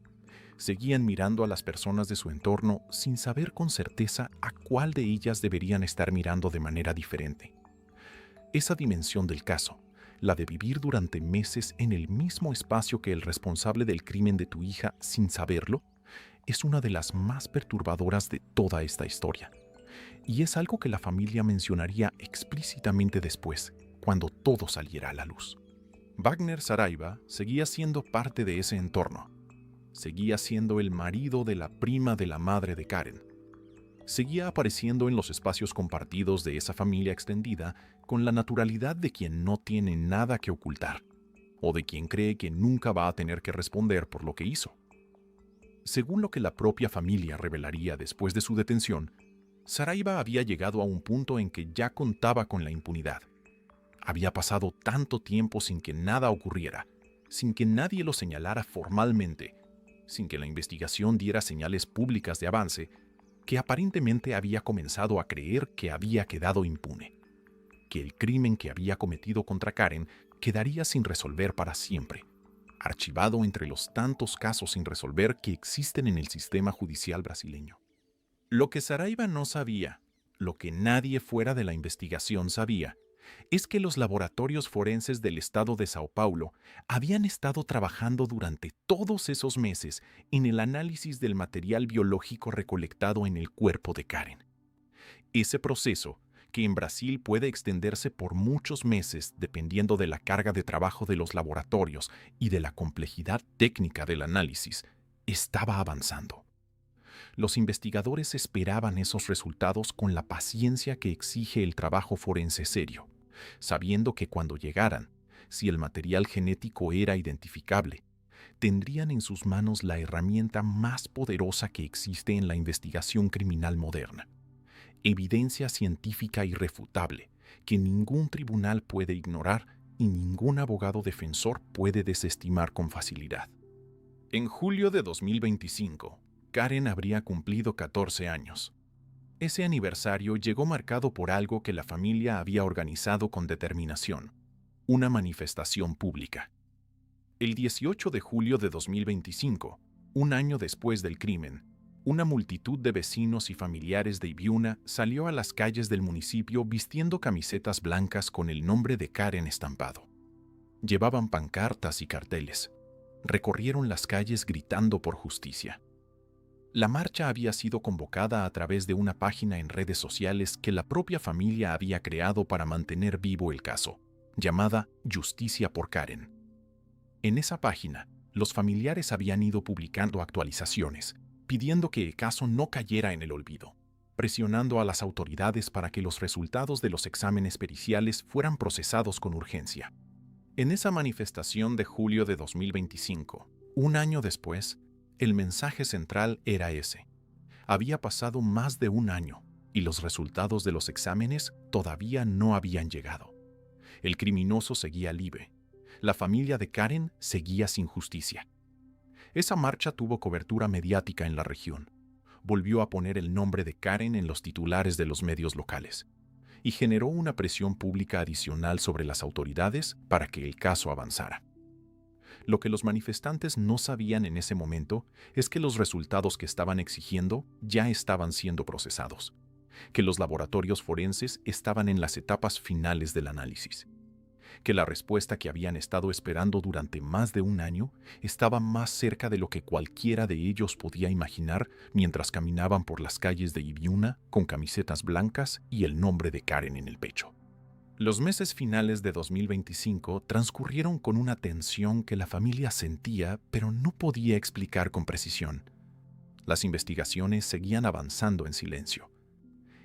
A: Seguían mirando a las personas de su entorno sin saber con certeza a cuál de ellas deberían estar mirando de manera diferente. Esa dimensión del caso, la de vivir durante meses en el mismo espacio que el responsable del crimen de tu hija sin saberlo, es una de las más perturbadoras de toda esta historia. Y es algo que la familia mencionaría explícitamente después, cuando todo saliera a la luz. Wagner Saraiva seguía siendo parte de ese entorno. Seguía siendo el marido de la prima de la madre de Karen. Seguía apareciendo en los espacios compartidos de esa familia extendida con la naturalidad de quien no tiene nada que ocultar, o de quien cree que nunca va a tener que responder por lo que hizo. Según lo que la propia familia revelaría después de su detención, Saraiva había llegado a un punto en que ya contaba con la impunidad. Había pasado tanto tiempo sin que nada ocurriera, sin que nadie lo señalara formalmente, sin que la investigación diera señales públicas de avance, que aparentemente había comenzado a creer que había quedado impune, que el crimen que había cometido contra Karen quedaría sin resolver para siempre, archivado entre los tantos casos sin resolver que existen en el sistema judicial brasileño. Lo que Saraiva no sabía, lo que nadie fuera de la investigación sabía, es que los laboratorios forenses del estado de Sao Paulo habían estado trabajando durante todos esos meses en el análisis del material biológico recolectado en el cuerpo de Karen. Ese proceso, que en Brasil puede extenderse por muchos meses dependiendo de la carga de trabajo de los laboratorios y de la complejidad técnica del análisis, estaba avanzando. Los investigadores esperaban esos resultados con la paciencia que exige el trabajo forense serio, sabiendo que cuando llegaran, si el material genético era identificable, tendrían en sus manos la herramienta más poderosa que existe en la investigación criminal moderna. Evidencia científica irrefutable que ningún tribunal puede ignorar y ningún abogado defensor puede desestimar con facilidad. En julio de 2025, Karen habría cumplido 14 años. Ese aniversario llegó marcado por algo que la familia había organizado con determinación: una manifestación pública. El 18 de julio de 2025, un año después del crimen, una multitud de vecinos y familiares de Ibiúna salió a las calles del municipio vistiendo camisetas blancas con el nombre de Karen estampado. Llevaban pancartas y carteles. Recorrieron las calles gritando por justicia. La marcha había sido convocada a través de una página en redes sociales que la propia familia había creado para mantener vivo el caso, llamada Justicia por Karen. En esa página, los familiares habían ido publicando actualizaciones, pidiendo que el caso no cayera en el olvido, presionando a las autoridades para que los resultados de los exámenes periciales fueran procesados con urgencia. En esa manifestación de julio de 2025, un año después, el mensaje central era ese. Había pasado más de un año y los resultados de los exámenes todavía no habían llegado. El criminoso seguía libre. La familia de Karen seguía sin justicia. Esa marcha tuvo cobertura mediática en la región. Volvió a poner el nombre de Karen en los titulares de los medios locales y generó una presión pública adicional sobre las autoridades para que el caso avanzara. Lo que los manifestantes no sabían en ese momento es que los resultados que estaban exigiendo ya estaban siendo procesados, que los laboratorios forenses estaban en las etapas finales del análisis. que la respuesta que habían estado esperando durante más de un año estaba más cerca de lo que cualquiera de ellos podía imaginar mientras caminaban por las calles de Ibiuna con camisetas blancas y el nombre de Karen en el pecho. Los meses finales de 2025 transcurrieron con una tensión que la familia sentía pero no podía explicar con precisión. Las investigaciones seguían avanzando en silencio.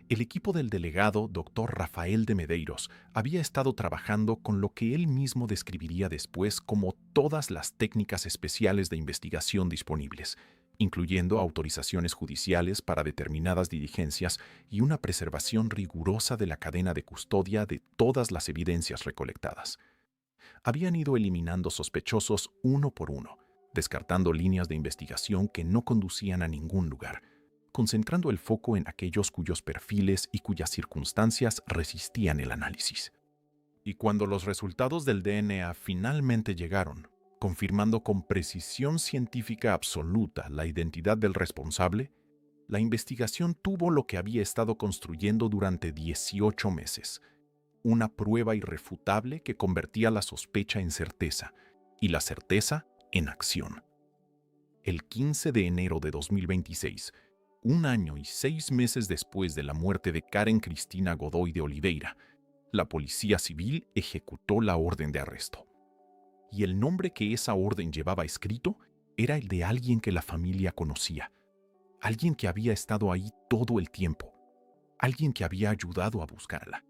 A: El equipo del delegado Dr. Rafael de Medeiros había estado trabajando con lo que él mismo describiría después como todas las técnicas especiales de investigación disponibles, incluyendo autorizaciones judiciales para determinadas diligencias y una preservación rigurosa de la cadena de custodia de todas las evidencias recolectadas. Habían ido eliminando sospechosos uno por uno, descartando líneas de investigación que no conducían a ningún lugar, concentrando el foco en aquellos cuyos perfiles y cuyas circunstancias resistían el análisis. Y cuando los resultados del DNA finalmente llegaron, confirmando con precisión científica absoluta la identidad del responsable, la investigación tuvo lo que había estado construyendo durante 18 meses, una prueba irrefutable que convertía la sospecha en certeza y la certeza en acción. El 15 de enero de 2026, un año y 6 meses después de la muerte de Karen Cristina Godoy de Oliveira, la Policía Civil ejecutó la orden de arresto. Y el nombre que esa orden llevaba escrito era el de alguien que la familia conocía, alguien que había estado ahí todo el tiempo, alguien que había ayudado a buscarla.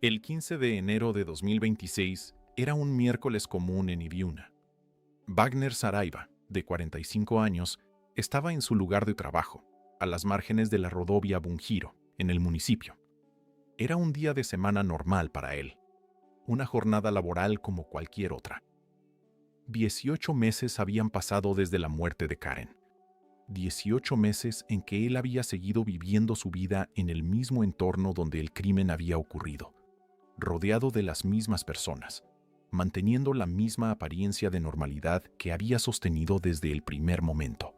A: El 15 de enero de 2026 era un miércoles común en Ibiuna. Wagner Saraiva, de 45 años, estaba en su lugar de trabajo, a las márgenes de la rodovia Bungiro, en el municipio. Era un día de semana normal para él, una jornada laboral como cualquier otra. 18 meses habían pasado desde la muerte de Karen. 18 meses en que él había seguido viviendo su vida en el mismo entorno donde el crimen había ocurrido, rodeado de las mismas personas, manteniendo la misma apariencia de normalidad que había sostenido desde el primer momento.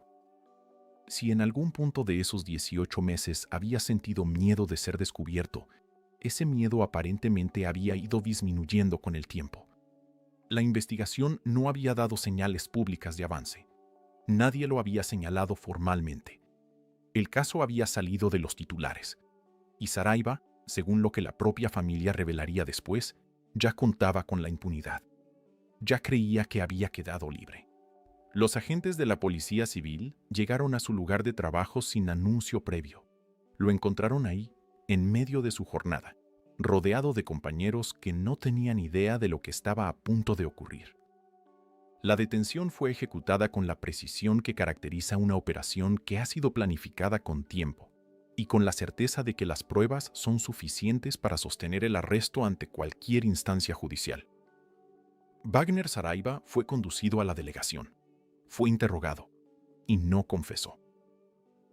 A: Si en algún punto de esos 18 meses había sentido miedo de ser descubierto, ese miedo aparentemente había ido disminuyendo con el tiempo. La investigación no había dado señales públicas de avance. Nadie lo había señalado formalmente. El caso había salido de los titulares, y Saraiva, según lo que la propia familia revelaría después, ya contaba con la impunidad. Ya creía que había quedado libre. Los agentes de la Policía Civil llegaron a su lugar de trabajo sin anuncio previo. Lo encontraron ahí, en medio de su jornada, rodeado de compañeros que no tenían idea de lo que estaba a punto de ocurrir. La detención fue ejecutada con la precisión que caracteriza una operación que ha sido planificada con tiempo y con la certeza de que las pruebas son suficientes para sostener el arresto ante cualquier instancia judicial. Wagner Saraiva fue conducido a la delegación. Fue interrogado y no confesó.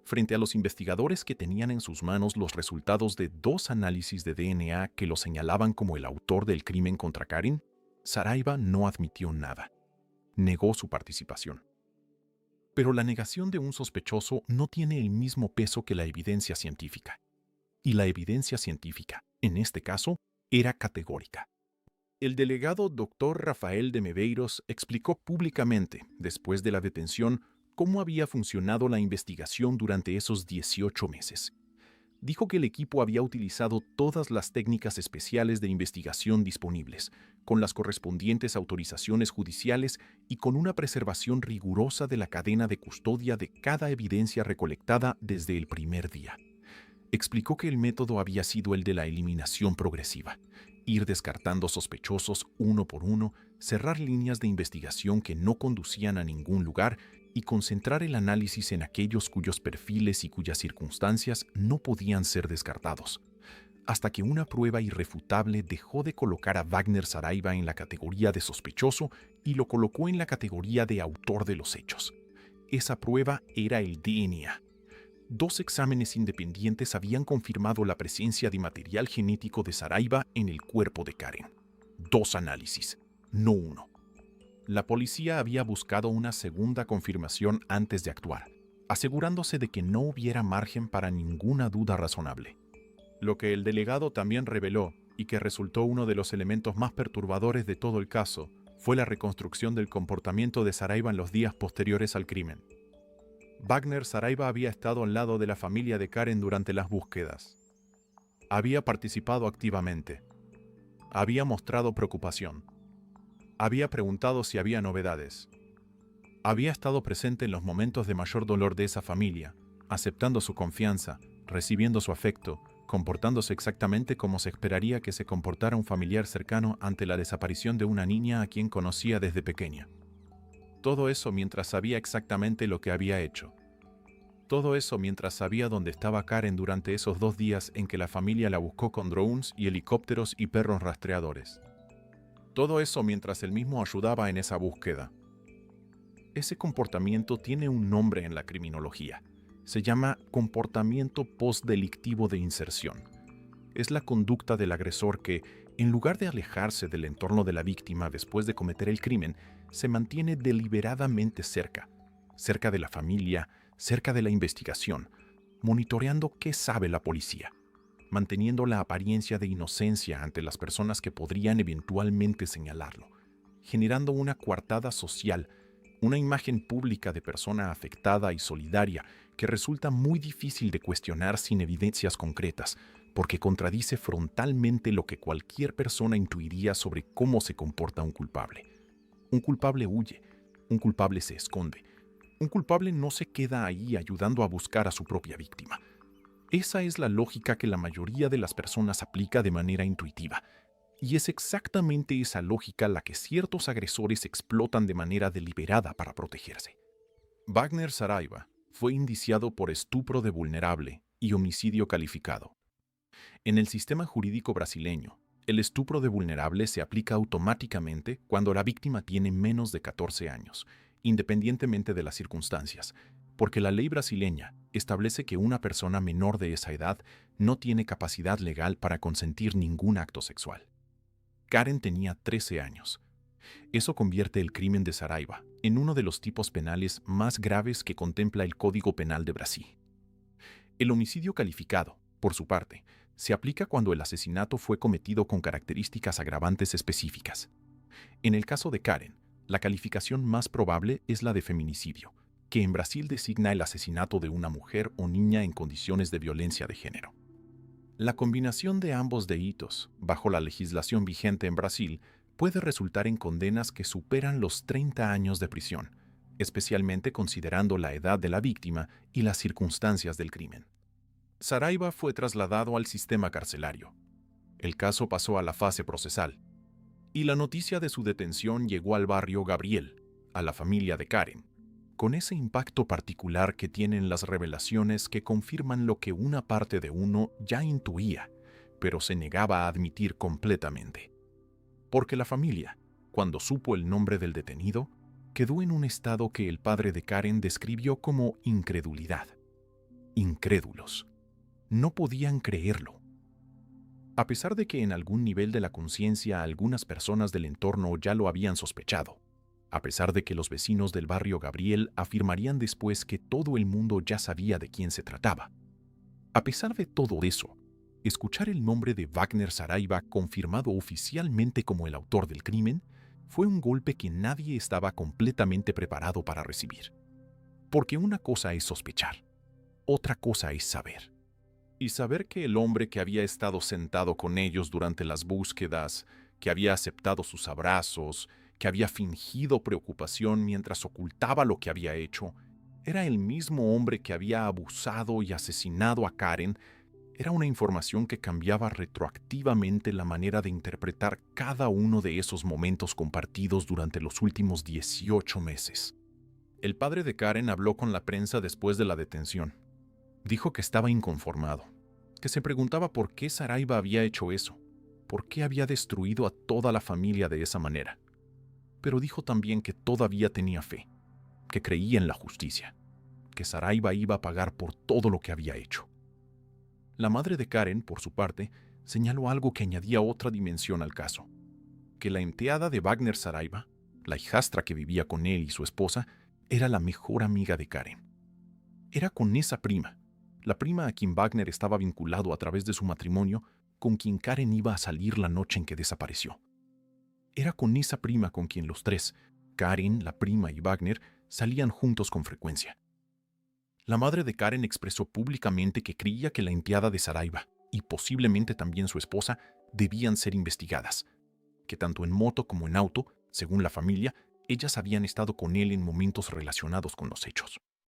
A: Frente a los investigadores que tenían en sus manos los resultados de 2 análisis de DNA que lo señalaban como el autor del crimen contra Karen, Saraiva no admitió nada. Negó su participación. Pero la negación de un sospechoso no tiene el mismo peso que la evidencia científica. Y la evidencia científica, en este caso, era categórica. El delegado Dr. Rafael de Medeiros explicó públicamente, después de la detención, cómo había funcionado la investigación durante esos 18 meses. Dijo que el equipo había utilizado todas las técnicas especiales de investigación disponibles, con las correspondientes autorizaciones judiciales y con una preservación rigurosa de la cadena de custodia de cada evidencia recolectada desde el primer día. Explicó que el método había sido el de la eliminación progresiva, ir descartando sospechosos uno por uno, cerrar líneas de investigación que no conducían a ningún lugar y concentrar el análisis en aquellos cuyos perfiles y cuyas circunstancias no podían ser descartados, hasta que una prueba irrefutable dejó de colocar a Wagner Saraiva en la categoría de sospechoso y lo colocó en la categoría de autor de los hechos. Esa prueba era el DNA. 2 exámenes independientes habían confirmado la presencia de material genético de Saraiva en el cuerpo de Karen. 2 análisis, no uno. La policía había buscado una segunda confirmación antes de actuar, asegurándose de que no hubiera margen para ninguna duda razonable. Lo que el delegado también reveló y que resultó uno de los elementos más perturbadores de todo el caso, fue la reconstrucción del comportamiento de Saraiva en los días posteriores al crimen. Wagner Saraiva había estado al lado de la familia de Karen durante las búsquedas. Había participado activamente. Había mostrado preocupación. Había preguntado si había novedades. Había estado presente en los momentos de mayor dolor de esa familia, aceptando su confianza, recibiendo su afecto, comportándose exactamente como se esperaría que se comportara un familiar cercano ante la desaparición de una niña a quien conocía desde pequeña. Todo eso mientras sabía exactamente lo que había hecho. Todo eso mientras sabía dónde estaba Karen durante esos 2 días en que la familia la buscó con drones y helicópteros y perros rastreadores. Todo eso mientras él mismo ayudaba en esa búsqueda. Ese comportamiento tiene un nombre en la criminología. Se llama comportamiento postdelictivo de inserción. Es la conducta del agresor que, en lugar de alejarse del entorno de la víctima después de cometer el crimen, se mantiene deliberadamente cerca de la familia, cerca de la investigación, monitoreando qué sabe la policía, manteniendo la apariencia de inocencia ante las personas que podrían eventualmente señalarlo, generando una coartada social, una imagen pública de persona afectada y solidaria que resulta muy difícil de cuestionar sin evidencias concretas, porque contradice frontalmente lo que cualquier persona intuiría sobre cómo se comporta un culpable. Un culpable huye, un culpable se esconde, un culpable no se queda ahí ayudando a buscar a su propia víctima. Esa es la lógica que la mayoría de las personas aplica de manera intuitiva. Y es exactamente esa lógica la que ciertos agresores explotan de manera deliberada para protegerse. Wagner Saraiva fue indiciado por estupro de vulnerable y homicidio calificado. En el sistema jurídico brasileño, el estupro de vulnerable se aplica automáticamente cuando la víctima tiene menos de 14 años, independientemente de las circunstancias, porque la ley brasileña establece que una persona menor de esa edad no tiene capacidad legal para consentir ningún acto sexual. Karen tenía 13 años. Eso convierte el crimen de Saraiva en uno de los tipos penales más graves que contempla el Código Penal de Brasil. El homicidio calificado, por su parte, se aplica cuando el asesinato fue cometido con características agravantes específicas. En el caso de Karen, la calificación más probable es la de feminicidio, que en Brasil designa el asesinato de una mujer o niña en condiciones de violencia de género. La combinación de ambos delitos, bajo la legislación vigente en Brasil, puede resultar en condenas que superan los 30 años de prisión, especialmente considerando la edad de la víctima y las circunstancias del crimen. Saraiva fue trasladado al sistema carcelario. El caso pasó a la fase procesal, y la noticia de su detención llegó al barrio Gabriel, a la familia de Karen, con ese impacto particular que tienen las revelaciones que confirman lo que una parte de uno ya intuía, pero se negaba a admitir completamente. Porque la familia, cuando supo el nombre del detenido, quedó en un estado que el padre de Karen describió como incredulidad. Incrédulos. No podían creerlo. A pesar de que en algún nivel de la conciencia algunas personas del entorno ya lo habían sospechado, a pesar de que los vecinos del barrio Gabriel afirmarían después que todo el mundo ya sabía de quién se trataba. A pesar de todo eso, escuchar el nombre de Wagner Saraiva confirmado oficialmente como el autor del crimen fue un golpe que nadie estaba completamente preparado para recibir. Porque una cosa es sospechar, otra cosa es saber. Y saber que el hombre que había estado sentado con ellos durante las búsquedas, que había aceptado sus abrazos, que había fingido preocupación mientras ocultaba lo que había hecho, era el mismo hombre que había abusado y asesinado a Karen, era una información que cambiaba retroactivamente la manera de interpretar cada uno de esos momentos compartidos durante los últimos 18 meses. El padre de Karen habló con la prensa después de la detención. Dijo que estaba inconformado, que se preguntaba por qué Saraiva había hecho eso, por qué había destruido a toda la familia de esa manera. Pero dijo también que todavía tenía fe, que creía en la justicia, que Saraiva iba a pagar por todo lo que había hecho. La madre de Karen, por su parte, señaló algo que añadía otra dimensión al caso, que la enteada de Wagner Saraiva, la hijastra que vivía con él y su esposa, era la mejor amiga de Karen. Era con esa prima, la prima a quien Wagner estaba vinculado a través de su matrimonio, con quien Karen iba a salir la noche en que desapareció. Era con esa prima con quien los tres, Karen, la prima y Wagner, salían juntos con frecuencia. La madre de Karen expresó públicamente que creía que la empleada de Saraiva, y posiblemente también su esposa, debían ser investigadas, que tanto en moto como en auto, según la familia, ellas habían estado con él en momentos relacionados con los hechos.